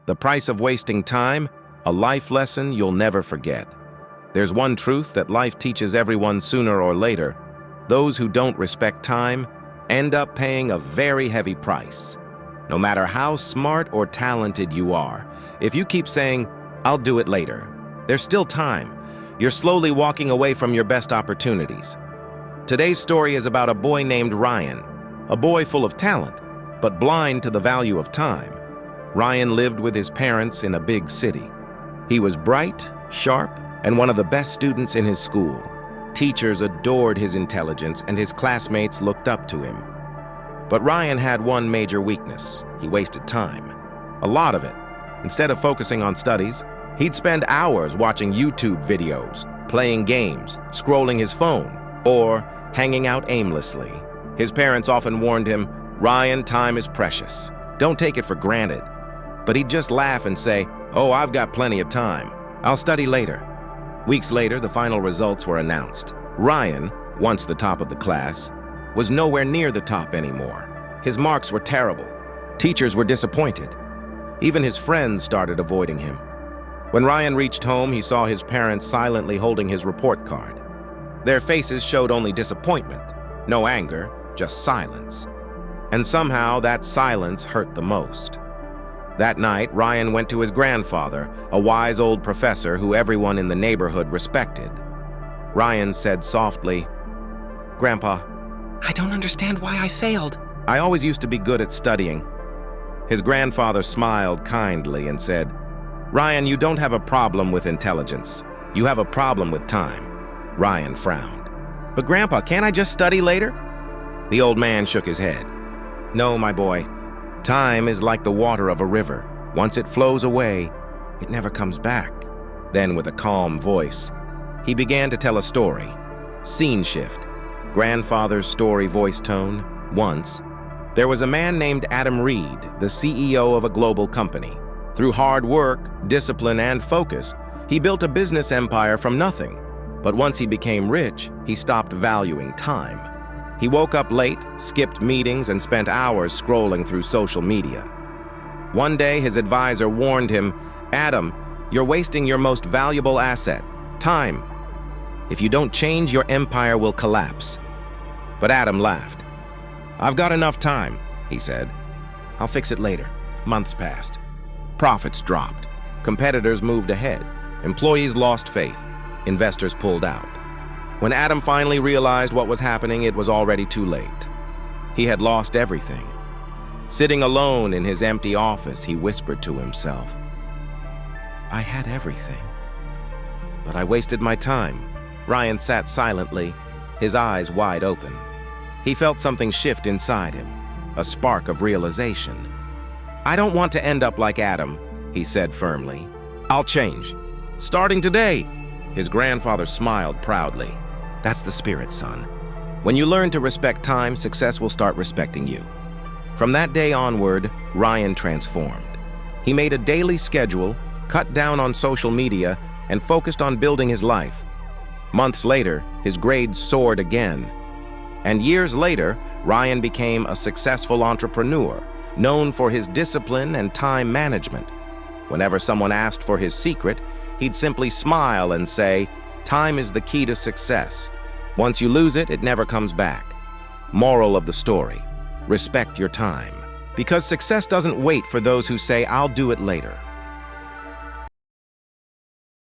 The price of wasting time, a life lesson you'll never forget. There's one truth that life teaches everyone sooner or later. Those who don't respect time end up paying a very heavy price. No matter how smart or talented you are, if you keep saying, "I'll do it later," there's still time. You're slowly walking away from your best opportunities. Today's story is about a boy named Ryan, a boy full of talent, but blind to the value of time. Ryan lived with his parents in a big city. He was bright, sharp, and one of the best students in his school. Teachers adored his intelligence, and his classmates looked up to him. But Ryan had one major weakness. He wasted time. A lot of it. Instead of focusing on studies, he'd spend hours watching YouTube videos, playing games, scrolling his phone, or hanging out aimlessly. His parents often warned him, "Ryan, time is precious. Don't take it for granted." But he'd just laugh and say, "Oh, I've got plenty of time. I'll study later." Weeks later, the final results were announced. Ryan, once the top of the class, was nowhere near the top anymore. His marks were terrible. Teachers were disappointed. Even his friends started avoiding him. When Ryan reached home, he saw his parents silently holding his report card. Their faces showed only disappointment, no anger, just silence. And somehow that silence hurt the most. That night, Ryan went to his grandfather, a wise old professor who everyone in the neighborhood respected. Ryan said softly, "Grandpa, I don't understand why I failed. I always used to be good at studying." His grandfather smiled kindly and said, "Ryan, you don't have a problem with intelligence. You have a problem with time." Ryan frowned. "But Grandpa, can't I just study later?" The old man shook his head. "No, my boy. Time is like the water of a river. Once it flows away, it never comes back." Then, with a calm voice, he began to tell a story. Scene shift. Grandfather's story voice tone. Once, there was a man named Adam Reed, the CEO of a global company. Through hard work, discipline, and focus, he built a business empire from nothing. But once he became rich, he stopped valuing time. He woke up late, skipped meetings, and spent hours scrolling through social media. One day, his advisor warned him, "Adam, you're wasting your most valuable asset, time. If you don't change, your empire will collapse." But Adam laughed. "I've got enough time," he said. "I'll fix it later." Months passed. Profits dropped. Competitors moved ahead. Employees lost faith. Investors pulled out. When Adam finally realized what was happening, it was already too late. He had lost everything. Sitting alone in his empty office, he whispered to himself, "I had everything, but I wasted my time." Ryan sat silently, his eyes wide open. He felt something shift inside him, a spark of realization. "I don't want to end up like Adam," he said firmly. "I'll change. Starting today." His grandfather smiled proudly. "That's the spirit, son. When you learn to respect time, success will start respecting you." From that day onward, Ryan transformed. He made a daily schedule, cut down on social media, and focused on building his life. Months later, his grades soared again. And years later, Ryan became a successful entrepreneur, known for his discipline and time management. Whenever someone asked for his secret, he'd simply smile and say, "Time is the key to success. Once you lose it, it never comes back." Moral of the story: respect your time. Because success doesn't wait for those who say, "I'll do it later."